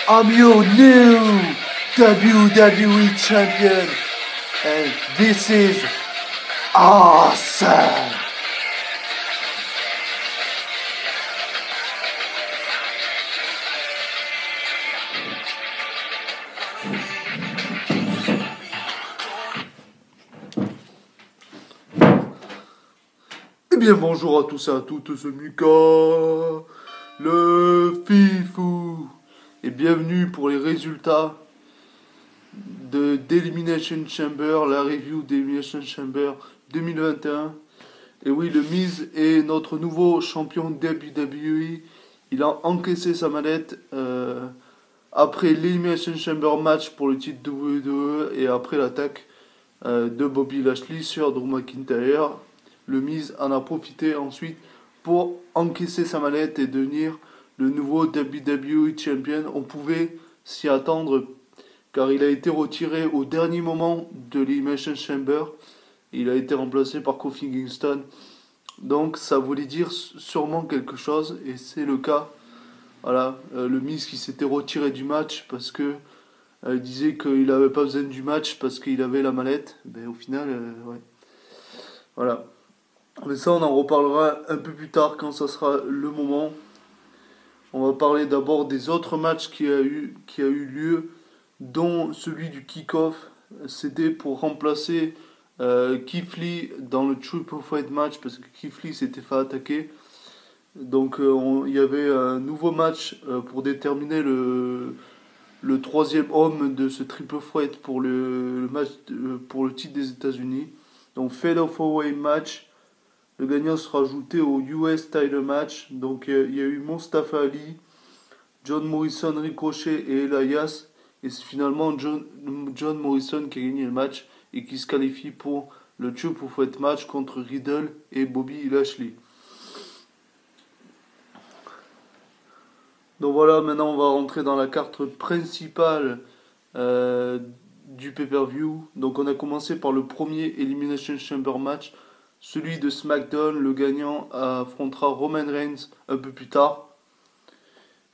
I'm your new WWE champion, and this is awesome. Eh bien bonjour à tous et à toutes, c'est Mika, le Fifou, et bienvenue pour les résultats d'Elimination Chamber, la review d'Elimination Chamber 2021. Et oui, le Miz est notre nouveau champion WWE. Il a encaissé sa mallette après l'Elimination Chamber match pour le titre WWE et après l'attaque de Bobby Lashley sur Drew McIntyre. Le Miz en a profité ensuite pour encaisser sa mallette et devenir le nouveau WWE Champion. On pouvait s'y attendre car il a été retiré au dernier moment de l'Elimination Chamber. Il a été remplacé par Kofi Kingston. Donc ça voulait dire sûrement quelque chose et c'est le cas. Voilà, le Miz qui s'était retiré du match parce que il disait qu'il n'avait pas besoin du match parce qu'il avait la mallette. Ben, au final, ouais. Voilà. Mais ça, on en reparlera un peu plus tard quand ça sera le moment. On va parler d'abord des autres matchs qui a eu lieu, dont celui du kick-off. C'était pour remplacer Keith Lee dans le Triple Threat match parce que Keith Lee s'était fait attaquer. Donc il y avait un nouveau match pour déterminer le troisième homme de ce Triple Threat pour le match pour le titre des États-Unis. Donc Fatal 4-Way match. Le gagnant sera ajouté au US Title Match. Donc il y a eu Mustafa Ali, John Morrison, Ricochet et Elias. Et c'est finalement John Morrison qui a gagné le match et qui se qualifie pour le Triple Threat match contre Riddle et Bobby Lashley. Donc voilà, maintenant on va rentrer dans la carte principale du pay-per-view. Donc on a commencé par le premier Elimination Chamber match. Celui de SmackDown, le gagnant affrontera Roman Reigns un peu plus tard.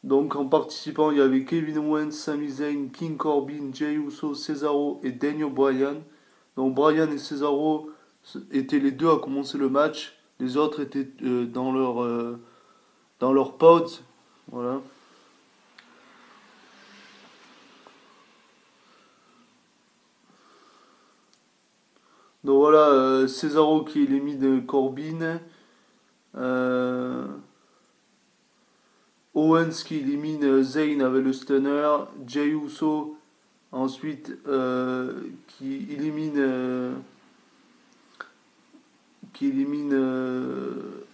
Donc en participant, il y avait Kevin Owens, Sami Zayn, King Corbin, Jey Uso, Cesaro et Daniel Bryan. Donc Bryan et Cesaro étaient les deux à commencer le match. Les autres étaient dans leur pause. Voilà. Donc voilà, Cesaro qui élimine Corbin. Owens qui élimine Zayn avec le stunner. Jey Uso ensuite qui élimine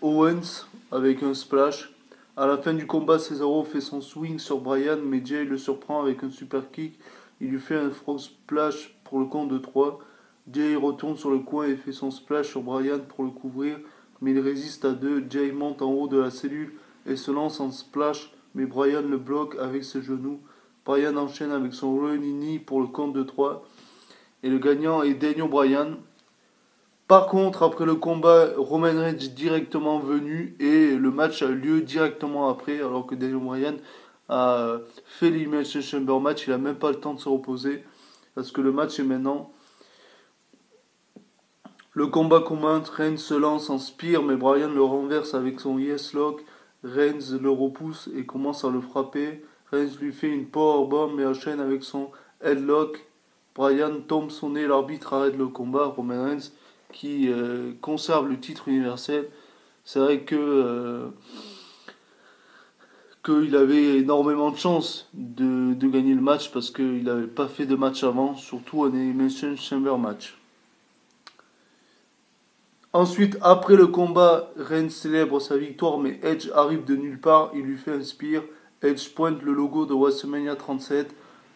Owens avec un splash. À la fin du combat, Cesaro fait son swing sur Bryan, mais Jey le surprend avec un super kick. Il lui fait un frog splash pour le compte de 3. Jey retourne sur le coin et fait son splash sur Bryan pour le couvrir, mais il résiste à 2. Jey monte en haut de la cellule et se lance en splash, mais Bryan le bloque avec ses genoux. Bryan enchaîne avec son running knee pour le compte de 3. Et le gagnant est Daniel Bryan. Par contre, après le combat, Roman Reigns est directement venu et le match a eu lieu directement après, alors que Daniel Bryan a fait l'Elimination Chamber match. Il n'a même pas le temps de se reposer parce que le match est maintenant. Le combat commence, Reigns se lance en spear, mais Bryan le renverse avec son yes lock. Reigns le repousse et commence à le frapper. Reigns lui fait une powerbomb et enchaîne avec son headlock. Bryan tombe son nez, l'arbitre arrête le combat. Roman Reigns qui conserve le titre universel. C'est vrai que qu'il avait énormément de chance de gagner le match parce qu'il n'avait pas fait de match avant, surtout un Elimination Chamber match. Ensuite, après le combat, Reigns célèbre sa victoire, mais Edge arrive de nulle part, il lui fait un spear. Edge pointe le logo de WrestleMania 37.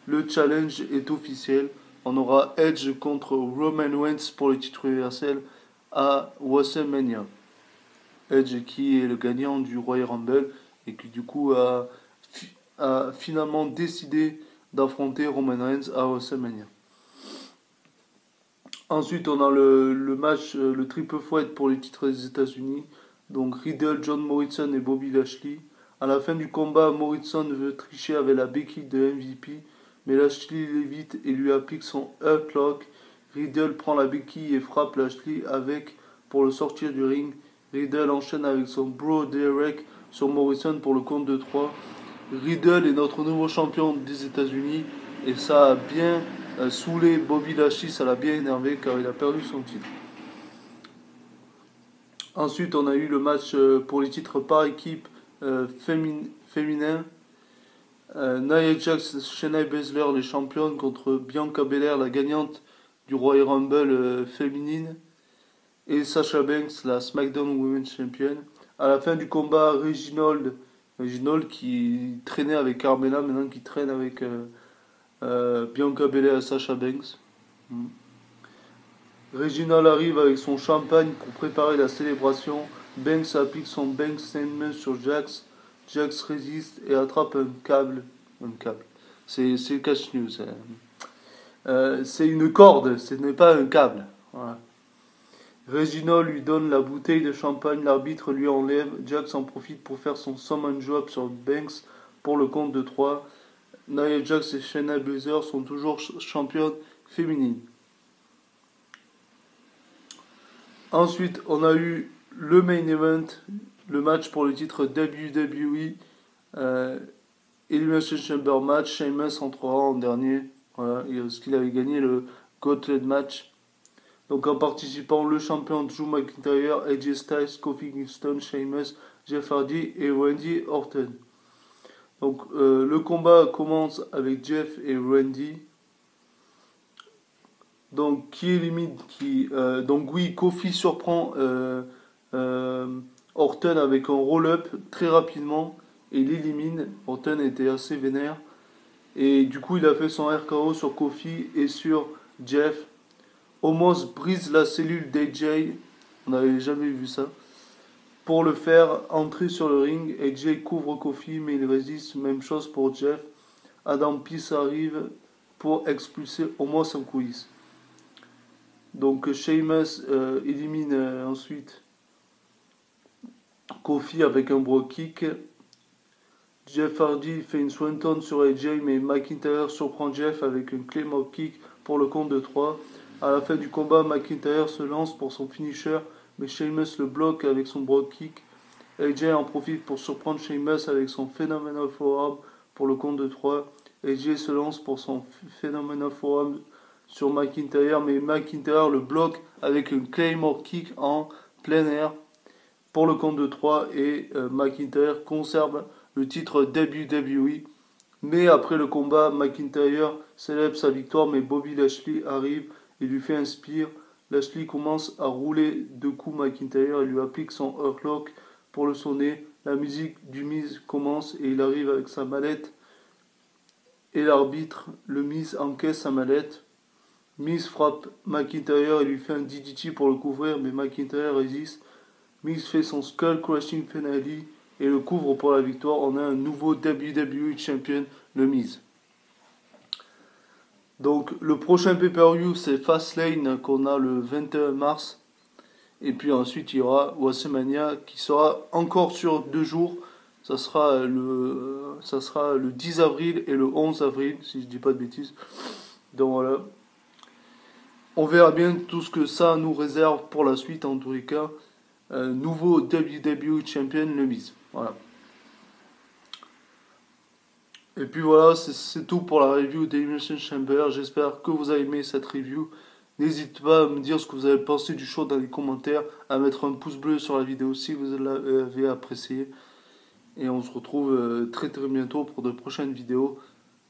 Le challenge est officiel. On aura Edge contre Roman Reigns pour le titre universel à WrestleMania. Edge qui est le gagnant du Royal Rumble et qui du coup a finalement décidé d'affronter Roman Reigns à WrestleMania. Ensuite, on a le match, le triple threat pour les titres des États-Unis. Donc Riddle, John Morrison et Bobby Lashley. À la fin du combat, Morrison veut tricher avec la béquille de MVP, mais Lashley l'évite et lui applique son Hurtlock. Riddle prend la béquille et frappe Lashley avec pour le sortir du ring. Riddle enchaîne avec son Bro Derek sur Morrison pour le compte de 3. Riddle est notre nouveau champion des États-Unis et ça a bien saoulé Bobby Lashley, ça l'a bien énervé car il a perdu son titre. Ensuite, on a eu le match pour les titres par équipe féminin. Nia Jax, Shayna Baszler, les championnes, contre Bianca Belair, la gagnante du Royal Rumble féminine, et Sasha Banks, la SmackDown Women's Champion. À la fin du combat, Reginald qui traînait avec Carmella, maintenant qui traîne avec Bianca Belair et Sasha Banks. Reginald arrive avec son champagne pour préparer la célébration. Banks applique son Banks Statement sur Jax. Jax résiste et attrape un câble. C'est Catch News. C'est une corde, ce n'est pas un câble. Voilà. Reginald lui donne la bouteille de champagne, l'arbitre lui enlève. Jax en profite pour faire son summon drop sur Banks pour le compte de 3. Nia Jax et Shayna Baszler sont toujours championnes féminines. Ensuite, on a eu le main event, le match pour le titre WWE Elimination Chamber match. Sheamus entrera en dernier, voilà, parce qu'il avait gagné le Gauntlet match. Donc en participant le champion Drew McIntyre, AJ Styles, Kofi Kingston, Sheamus, Jeff Hardy et Randy Orton. Donc le combat commence avec Jeff et Randy. Donc qui élimine qui donc oui, Kofi surprend Orton avec un roll-up très rapidement et l'élimine. Orton était assez vénère et du coup il a fait son RKO sur Kofi et sur Jeff. Omos brise la cellule d'AJ, on n'avait jamais vu ça, pour le faire entrer sur le ring. AJ couvre Kofi mais il résiste, même chose pour Jeff. Adam Pearce arrive pour expulser Omos en coulisses. Donc Sheamus élimine ensuite Kofi avec un bro kick. Jeff Hardy fait une swanton sur AJ mais McIntyre surprend Jeff avec un claymore kick pour le compte de 3. À la fin du combat, McIntyre se lance pour son finisher mais Sheamus le bloque avec son bro kick. AJ en profite pour surprendre Sheamus avec son Phenomenal Forearm pour le compte de 3. AJ se lance pour son Phenomenal Forearm sur McIntyre, mais McIntyre le bloque avec un Claymore Kick en plein air pour le compte de 3 et McIntyre conserve le titre WWE. Mais après le combat, McIntyre célèbre sa victoire, mais Bobby Lashley arrive et lui fait un spear. Lashley commence à rouler de coups McIntyre et lui applique son Hurtlock pour le sonner. La musique du Miz commence et il arrive avec sa mallette et l'arbitre, le Miz encaisse sa mallette. Miz frappe McIntyre et lui fait un DDT pour le couvrir, mais McIntyre résiste. Miz fait son Skull Crushing Finale et le couvre pour la victoire. On a un nouveau WWE Champion, le Miz. Donc le prochain pay-per-view c'est Fastlane qu'on a le 21 mars. Et puis ensuite il y aura WrestleMania qui sera encore sur 2 jours. Ça sera le 10 avril et le 11 avril, si je dis pas de bêtises. Donc voilà. On verra bien tout ce que ça nous réserve pour la suite en tous les cas. Nouveau WWE Champion, le Miz. Voilà. Et puis voilà, c'est tout pour la review d'Elimination Chamber. J'espère que vous avez aimé cette review. N'hésitez pas à me dire ce que vous avez pensé du show dans les commentaires, à mettre un pouce bleu sur la vidéo si vous l'avez apprécié. Et on se retrouve très très bientôt pour de prochaines vidéos.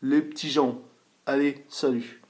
Les petits gens. Allez, salut.